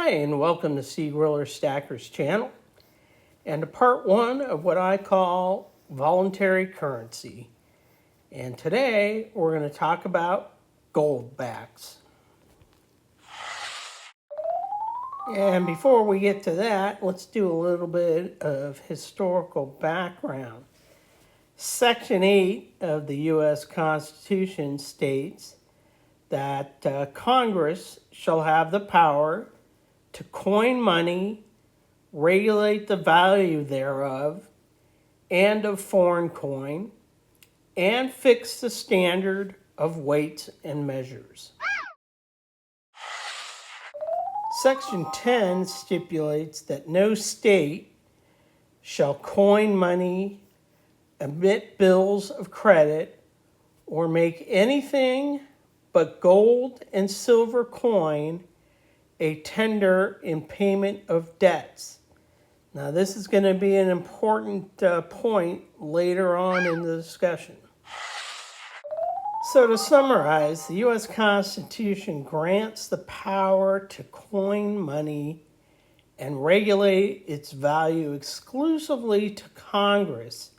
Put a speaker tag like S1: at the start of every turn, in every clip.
S1: Hi, and welcome to Sea Griller Stacker's channel and to part one of what I call voluntary currency. And today we're going to talk about gold backs. And before we get to that, let's do a little bit of historical background. Section 8 of the U.S. Constitution states that Congress shall have the power to coin money, regulate the value thereof, and of foreign coin, and fix the standard of weights and measures. Section 10 stipulates that no state shall coin money, emit bills of credit, or make anything but gold and silver coin a tender in payment of debts. Now, this is going to be an important point later on in the discussion. So to summarize, the U.S. Constitution grants the power to coin money and regulate its value exclusively to Congress,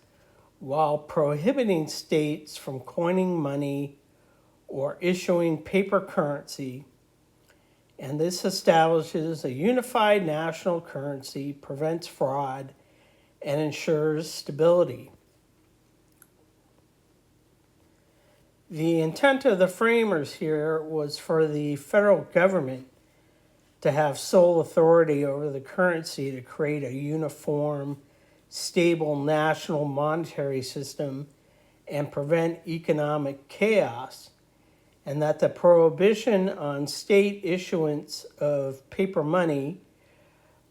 S1: while prohibiting states from coining money or issuing paper currency. And this establishes a unified national currency, prevents fraud, and ensures stability. The intent of the framers here was for the federal government to have sole authority over the currency to create a uniform, stable national monetary system and prevent economic chaos, and that the prohibition on state issuance of paper money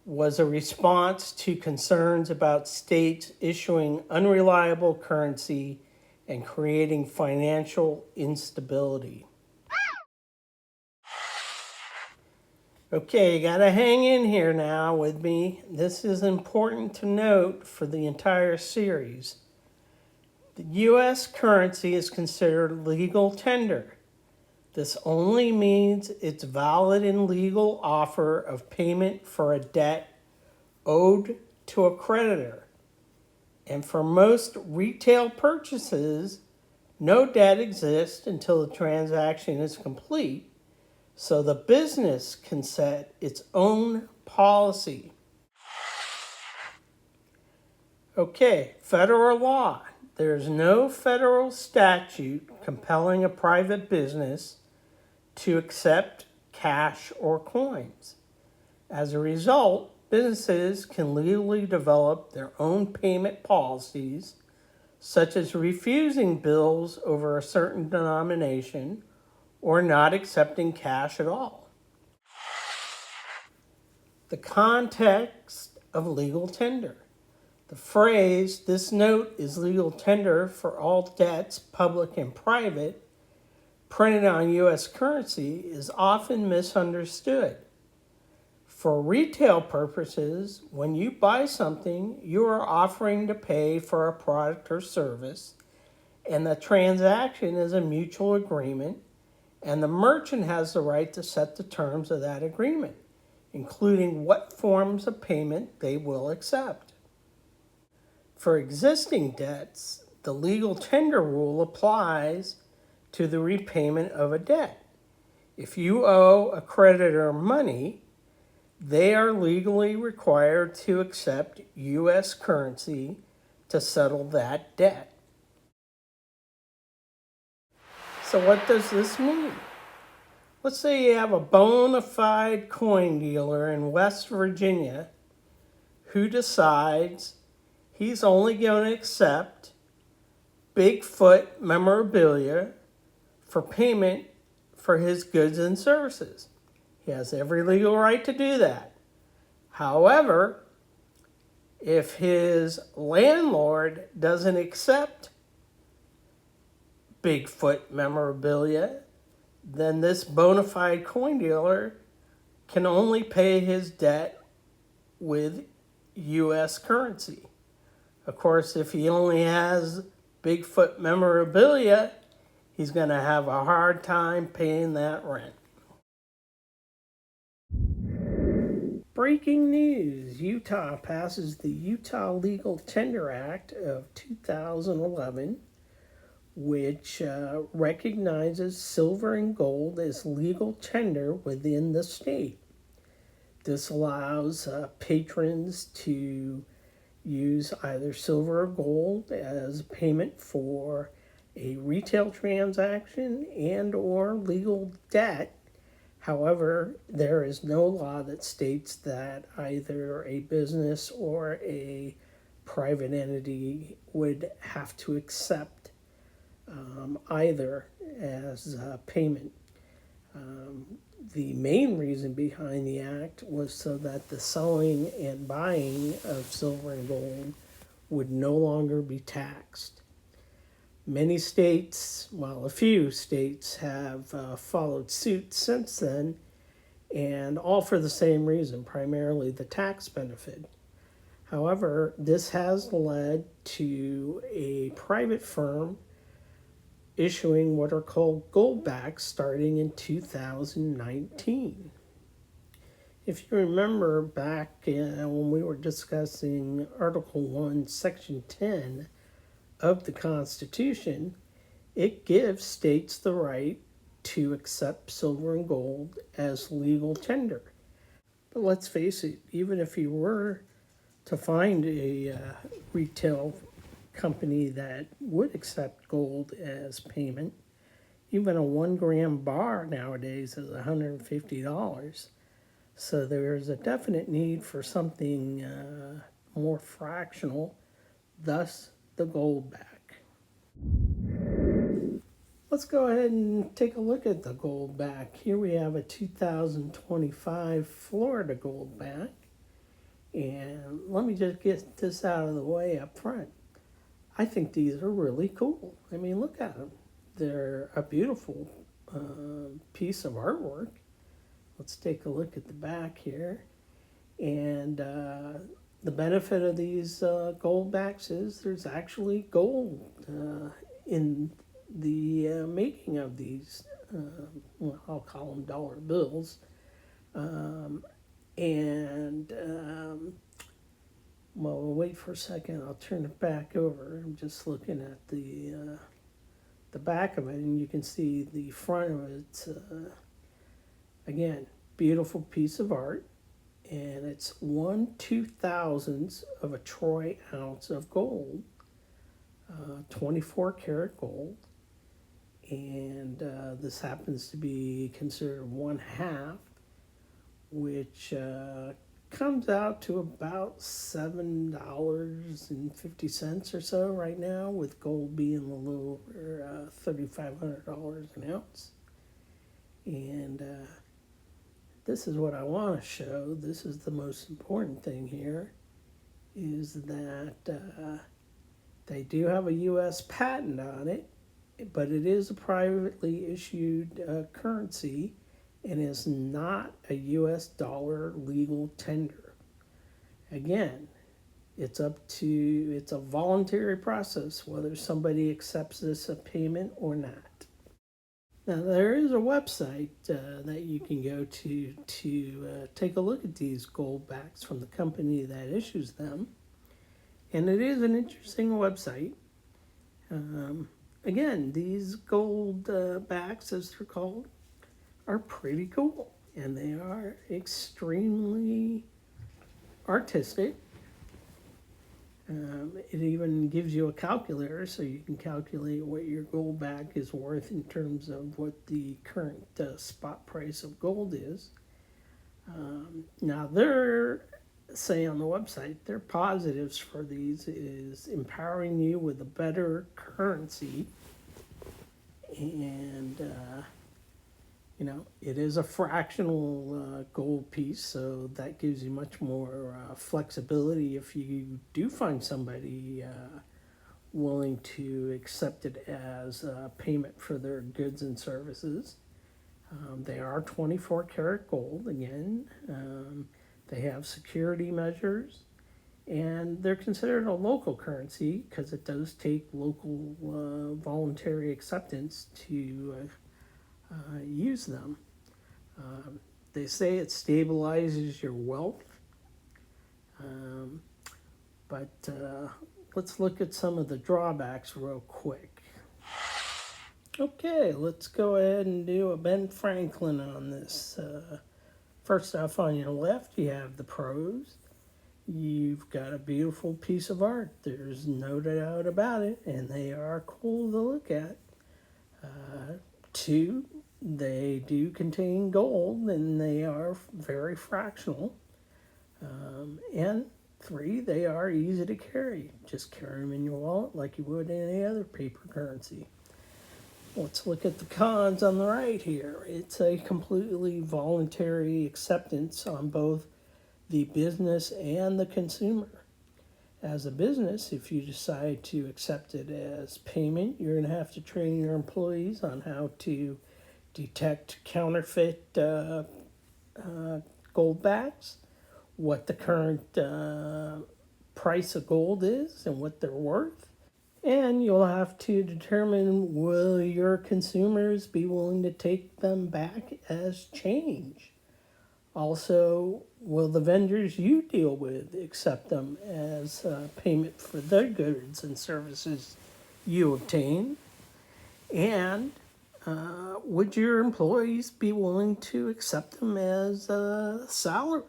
S1: was a response to concerns about states issuing unreliable currency and creating financial instability. Okay, you gotta hang in here now with me. This is important to note for the entire series. The U.S. currency is considered legal tender. This only means it's valid and legal offer of payment for a debt owed to a creditor. And for most retail purchases, no debt exists until the transaction is complete, so the business can set its own policy. Okay, federal law. There's no federal statute compelling a private business to accept cash or coins. As a result, businesses can legally develop their own payment policies, such as refusing bills over a certain denomination or not accepting cash at all. The context of legal tender. The phrase, "this note is legal tender for all debts, public and private," printed on U.S. currency is often misunderstood. For retail purposes, when you buy something, you are offering to pay for a product or service, and the transaction is a mutual agreement, and the merchant has the right to set the terms of that agreement, including what forms of payment they will accept. For existing debts, the legal tender rule applies to the repayment of a debt. If you owe a creditor money, they are legally required to accept U.S. currency to settle that debt. So what does this mean? Let's say you have a bona fide coin dealer in West Virginia who decides he's only going to accept Bigfoot memorabilia for payment for his goods and services. He has every legal right to do that. However, if his landlord doesn't accept Bigfoot memorabilia, then this bona fide coin dealer can only pay his debt with U.S. currency. Of course, if he only has Bigfoot memorabilia, he's going to have a hard time paying that rent. Breaking news: Utah passes the Utah Legal Tender Act of 2011, which recognizes silver and gold as legal tender within the state. This allows patrons to use either silver or gold as payment for a retail transaction and or legal debt. However, there is no law that states that either a business or a private entity would have to accept either as payment. The main reason behind the act was so that the selling and buying of silver and gold would no longer be taxed. Many states, well, a few states have followed suit since then, and all for the same reason, primarily the tax benefit. However, this has led to a private firm issuing what are called goldbacks starting in 2019. If you remember back when we were discussing Article 1, Section 10 of the Constitution, it gives states the right to accept silver and gold as legal tender. But let's face it, even if you were to find a retail company that would accept gold as payment, even a 1 gram bar nowadays is $150. So there's a definite need for something more fractional, thus the gold back. Let's go ahead and take a look at the gold back. Here we have a 2025 Florida gold back. And let me just get this out of the way up front. I think these are really cool. I mean, look at them. They're a beautiful piece of artwork. Let's take a look at the back here. And the benefit of these gold backs is there's actually gold in the making of these, well, I'll call them dollar bills. Well, wait for a second. I'll turn it back over. I'm just looking at the back of it, and you can see the front of it. Again, beautiful piece of art, and it's 1/2000 of a troy ounce of gold, 24 karat gold, and this happens to be considered 1/2, which comes out to about $7.50 or so right now, with gold being a little over $3,500 an ounce. And this is what I want to show. This is the most important thing here, is that they do have a U.S. patent on it, but it is a privately issued currency and is not a U.S. dollar legal tender. Again, it's a voluntary process whether somebody accepts this as payment or not. Now, there is a website that you can go to take a look at these gold backs from the company that issues them, and it is an interesting website. Again, these gold backs, as they're called, are pretty cool, and they are extremely artistic. It even gives you a calculator so you can calculate what your gold back is worth in terms of what the current spot price of gold is. Now, they're say on the website, their positives for these is empowering you with a better currency, and it is a fractional gold piece, so that gives you much more flexibility if you do find somebody willing to accept it as payment for their goods and services. They are 24 karat gold again. They have security measures, and they're considered a local currency because it does take local voluntary acceptance to use them. They say it stabilizes your wealth Um, but let's look at some of the drawbacks real quick. Okay, let's go ahead and do a Ben Franklin on this. First off, on your left, you have the pros. You've got a beautiful piece of art. There's no doubt about it, and they are cool to look at. Two, they do contain gold, and they are very fractional. And three, they are easy to carry. Just carry them in your wallet like you would any other paper currency. Let's look at the cons on the right here. It's a completely voluntary acceptance on both the business and the consumer. As a business, if you decide to accept it as payment, you're going to have to train your employees on how to detect counterfeit gold backs, what the current price of gold is, and what they're worth. And you'll have to determine, will your consumers be willing to take them back as change? Also, will the vendors you deal with accept them as payment for their goods and services you obtain? And would your employees be willing to accept them as a salary?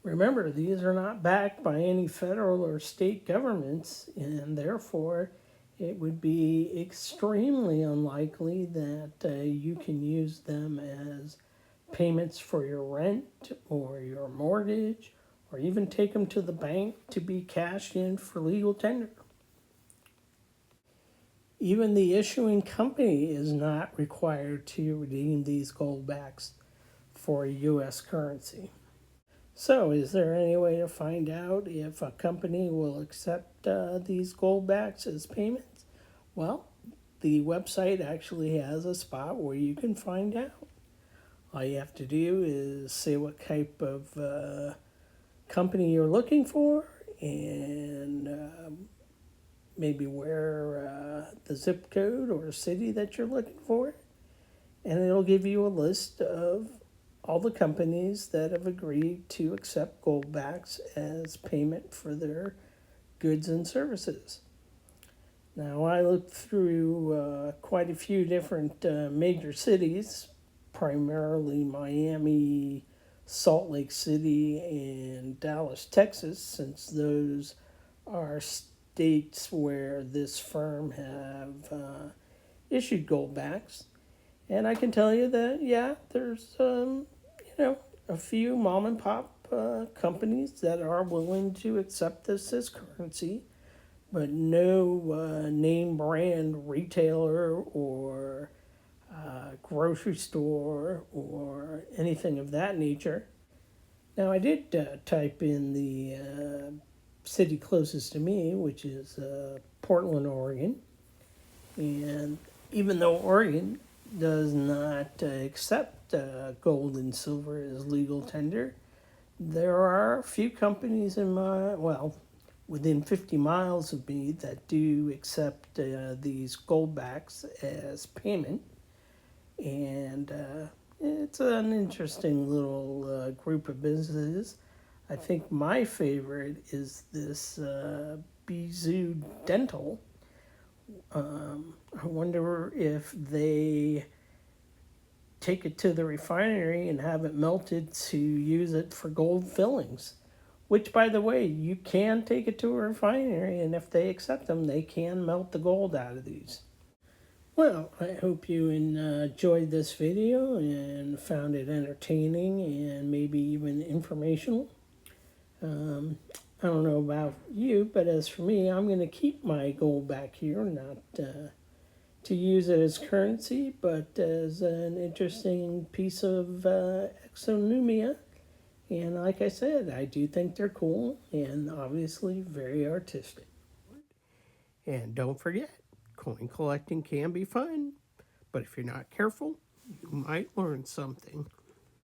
S1: Remember, these are not backed by any federal or state governments, and therefore it would be extremely unlikely that you can use them as payments for your rent or your mortgage, or even take them to the bank to be cashed in for legal tender. Even the issuing company is not required to redeem these gold backs for U.S. currency. So, is there any way to find out if a company will accept these gold backs as payments? Well, the website actually has a spot where you can find out. All you have to do is say what type of company you're looking for, and maybe where the zip code or city that you're looking for, and it'll give you a list of all the companies that have agreed to accept gold backs as payment for their goods and services. Now, I looked through quite a few different major cities, primarily Miami, Salt Lake City, and Dallas, Texas, since those are states where this firm have issued gold backs. And I can tell you that, yeah, there's, a few mom and pop companies that are willing to accept this as currency, but no name brand retailer or grocery store or anything of that nature. Now, I did type in the city closest to me, which is Portland, Oregon. And even though Oregon does not accept gold and silver as legal tender, there are a few companies within 50 miles of me that do accept these gold backs as payment. And it's an interesting little group of businesses. I think my favorite is this Bizoo Dental. I wonder if they take it to the refinery and have it melted to use it for gold fillings. Which, by the way, you can take it to a refinery, and if they accept them, they can melt the gold out of these. Well, I hope you enjoyed this video and found it entertaining and maybe even informational. I don't know about you, but as for me, I'm going to keep my gold back here, not to use it as currency, but as an interesting piece of exonumia. And like I said, I do think they're cool and obviously very artistic. And don't forget, coin collecting can be fun, but if you're not careful, you might learn something.